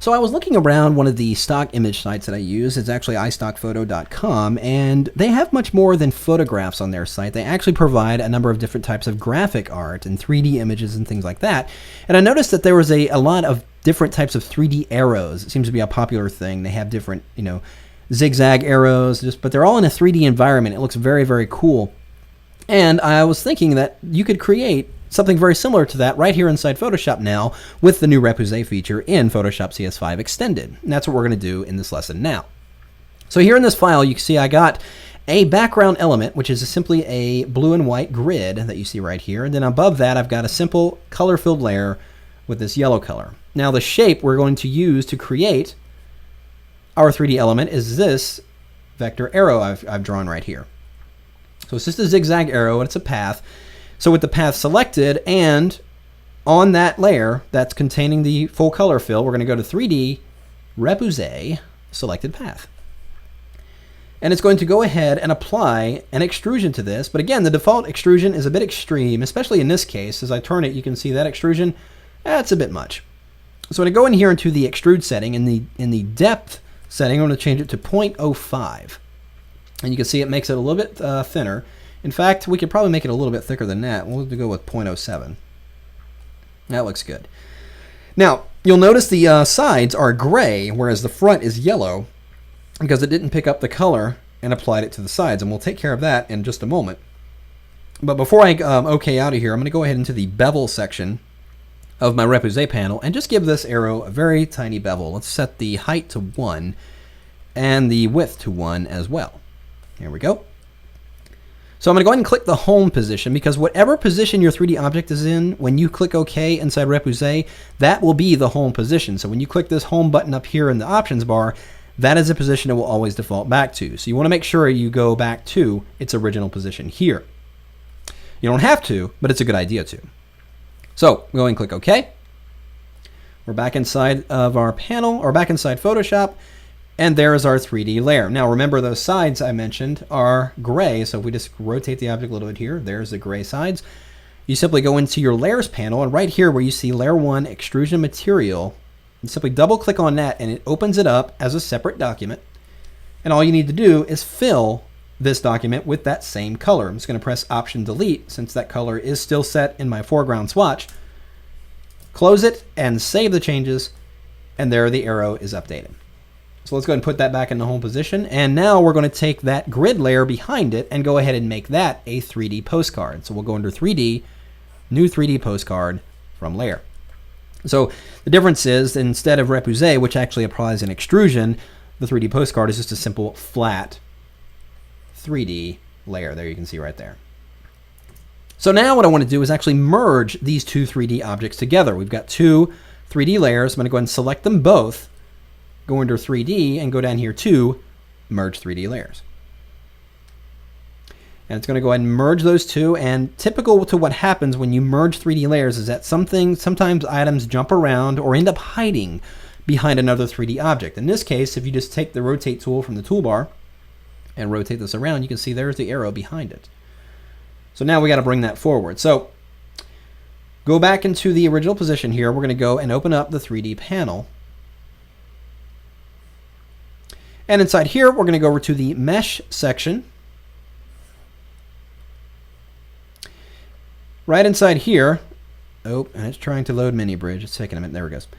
So I was looking around one of the stock image sites that I use. It's actually istockphoto.com, and they have much more than photographs on their site. They actually provide a number of different types of graphic art and 3D images and things like that. And I noticed that there was a lot of different types of 3D arrows. It seems to be a popular thing. They have different, zigzag arrows, but they're all in a 3D environment. It looks very, very cool. And I was thinking that you could create something very similar to that right here inside Photoshop now with the new Repoussé feature in Photoshop CS5 Extended. And that's what we're going to do in this lesson now. So here in this file, you can see I got a background element, which is simply a blue and white grid that you see right here. And then above that, I've got a simple color-filled layer with this yellow color. Now the shape we're going to use to create our 3D element is this vector arrow I've drawn right here. So it's just a zigzag arrow, and it's a path. So with the path selected and on that layer that's containing the full color fill, we're going to go to 3D, Repoussé, selected path. And it's going to go ahead and apply an extrusion to this. But again, the default extrusion is a bit extreme, especially in this case. As I turn it, you can see that extrusion, that's a bit much. So I'm going to go in here into the extrude setting. In the depth setting, I'm going to change it to 0.05. And you can see it makes it a little bit thinner. In fact, we could probably make it a little bit thicker than that. We'll go with 0.07. That looks good. Now, you'll notice the sides are gray, whereas the front is yellow, because it didn't pick up the color and applied it to the sides. And we'll take care of that in just a moment. But before I OK out of here, I'm going to go ahead into the bevel section of my Repoussé panel and just give this arrow a very tiny bevel. Let's set the height to 1 and the width to 1 as well. Here we go. So I'm going to go ahead and click the home position, because whatever position your 3D object is in, when you click OK inside Repoussé, that will be the home position. So when you click this home button up here in the options bar, that is a position it will always default back to. So you want to make sure you go back to its original position here. You don't have to, but it's a good idea to. So go ahead and click OK. We're back inside of our panel, or back inside Photoshop. And there's our 3D layer. Now remember, those sides I mentioned are gray, so if we just rotate the object a little bit here, there's the gray sides. You simply go into your layers panel, and right here where you see layer 1 extrusion material, you simply double click on that and it opens it up as a separate document. And all you need to do is fill this document with that same color. I'm just going to press Option Delete since that color is still set in my foreground swatch. Close it and save the changes, and there the arrow is updated. So let's go ahead and put that back in the home position. And now we're going to take that grid layer behind it and go ahead and make that a 3D postcard. So we'll go under 3D, New 3D Postcard from Layer. So the difference is, instead of Repoussé, which actually applies an extrusion, the 3D postcard is just a simple flat 3D layer. There you can see right there. So now what I want to do is actually merge these two 3D objects together. We've got two 3D layers. I'm going to go ahead and select them both. Go under 3D and go down here to Merge 3D Layers. And it's going to go ahead and merge those two. And typical to what happens when you merge 3D layers is that sometimes items jump around or end up hiding behind another 3D object. In this case, if you just take the Rotate tool from the toolbar and rotate this around, you can see there's the arrow behind it. So now we got to bring that forward. So go back into the original position here. We're going to go and open up the 3D panel. And inside here, we're going to go over to the Mesh section. Right inside here, and it's trying to load Mini Bridge. It's taking a minute. There it goes.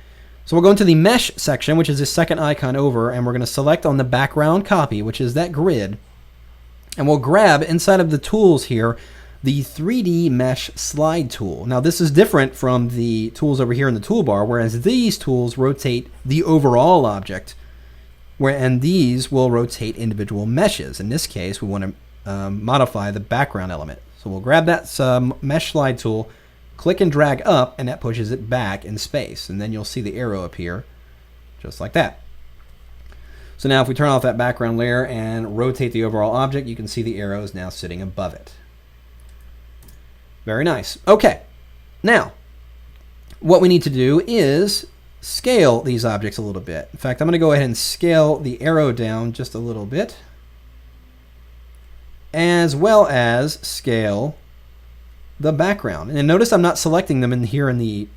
So we'll go into the Mesh section, which is the second icon over, and we're going to select on the background copy, which is that grid. And we'll grab inside of the tools here the 3D Mesh Slide tool. Now this is different from the tools over here in the toolbar, whereas these tools rotate the overall object, and these will rotate individual meshes. In this case, we want to modify the background element. So we'll grab that Mesh Slide tool, click and drag up, and that pushes it back in space. And then you'll see the arrow appear just like that. So now if we turn off that background layer and rotate the overall object, you can see the arrow is now sitting above it. Very nice. Okay, now what we need to do is scale these objects a little bit. In fact, I'm going to go ahead and scale the arrow down just a little bit, as well as scale the background. And notice I'm not selecting them in here in the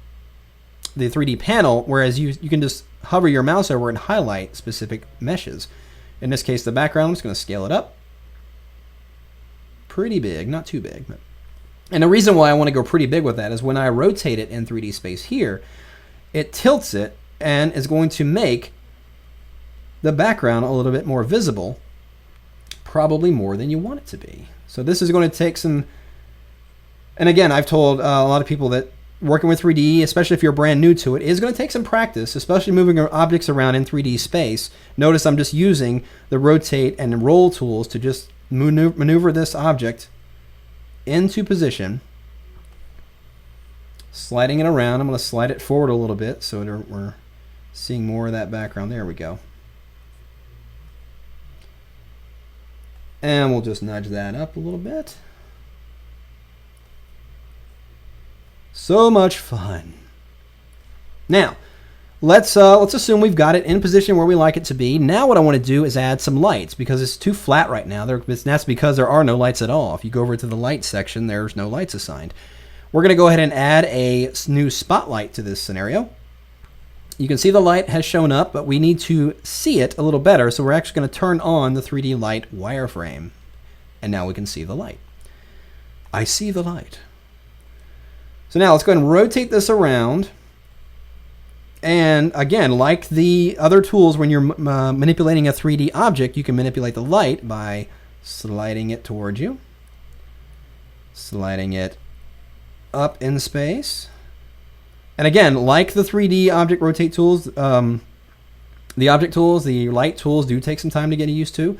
the 3D panel, whereas you can just hover your mouse over and highlight specific meshes. In this case, the background, I'm just going to scale it up. Pretty big, not too big. And the reason why I want to go pretty big with that is when I rotate it in 3D space here, it tilts it and is going to make the background a little bit more visible, probably more than you want it to be. So this is going to take some, and again, I've told a lot of people that working with 3D, especially if you're brand new to it, is going to take some practice, especially moving objects around in 3D space. Notice I'm just using the rotate and roll tools to just maneuver this object into position, sliding it around. I'm going to slide it forward a little bit so we're seeing more of that background. There we go. And we'll just nudge that up a little bit. So much fun. Now, let's assume we've got it in position where we like it to be. Now what I want to do is add some lights because it's too flat right now. That's because there are no lights at all. If you go over to the light section, there's no lights assigned. We're going to go ahead and add a new spotlight to this scenario. You can see the light has shown up, but we need to see it a little better, so we're actually going to turn on the 3D light wireframe. And now we can see the light. I see the light. So now let's go ahead and rotate this around. And again, like the other tools when you're manipulating a 3D object, you can manipulate the light by sliding it towards you, sliding it up in space. And again, like the 3D object rotate tools, the object tools, the light tools do take some time to get used to.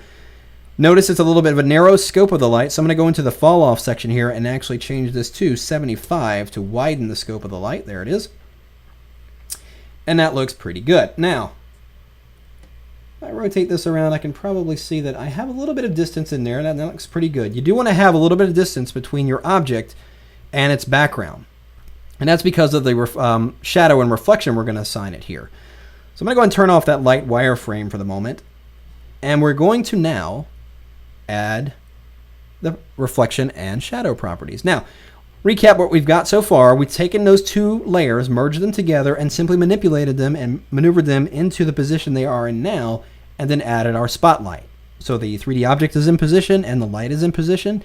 Notice it's a little bit of a narrow scope of the light, so I'm going to go into the fall off section here and actually change this to 75 to widen the scope of the light. There it is. And that looks pretty good. Now, if I rotate this around, I can probably see that I have a little bit of distance in there. That looks pretty good. You do want to have a little bit of distance between your object and its background. And that's because of the shadow and reflection we're going to assign it here. So I'm going to go ahead and turn off that light wireframe for the moment. And we're going to now add the reflection and shadow properties. Now, recap what we've got so far. We've taken those two layers, merged them together, and simply manipulated them and maneuvered them into the position they are in now, and then added our spotlight. So the 3D object is in position and the light is in position.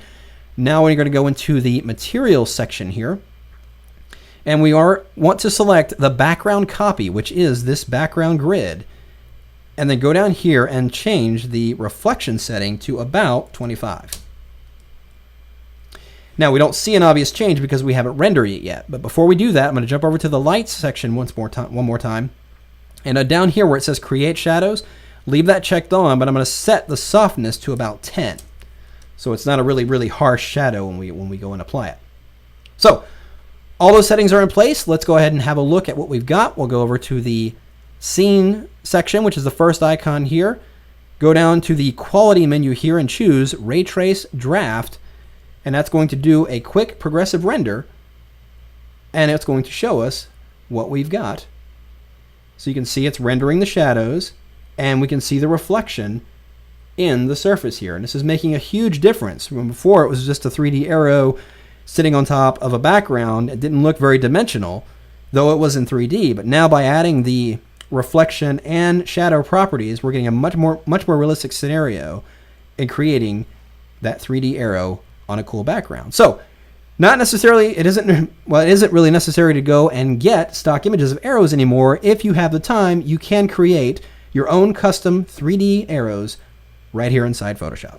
Now we're going to go into the materials section here. And we want to select the background copy, which is this background grid. And then go down here and change the reflection setting to about 25. Now we don't see an obvious change because we haven't rendered it yet. But before we do that, I'm going to jump over to the lights section one more time. And down here where it says create shadows, leave that checked on, but I'm going to set the softness to about 10. So it's not a really, really harsh shadow when we go and apply it. So all those settings are in place. Let's go ahead and have a look at what we've got. We'll go over to the scene section, which is the first icon here. Go down to the quality menu here and choose Ray Trace Draft. And that's going to do a quick progressive render. And it's going to show us what we've got. So you can see it's rendering the shadows. And we can see the reflection in the surface here. And this is making a huge difference. When before it was just a 3D arrow sitting on top of a background. It didn't look very dimensional, though it was in 3D. But now by adding the reflection and shadow properties, we're getting a much more realistic scenario in creating that 3D arrow on a cool background. So not necessarily, it isn't really necessary to go and get stock images of arrows anymore. If you have the time, you can create your own custom 3D arrows right here inside Photoshop.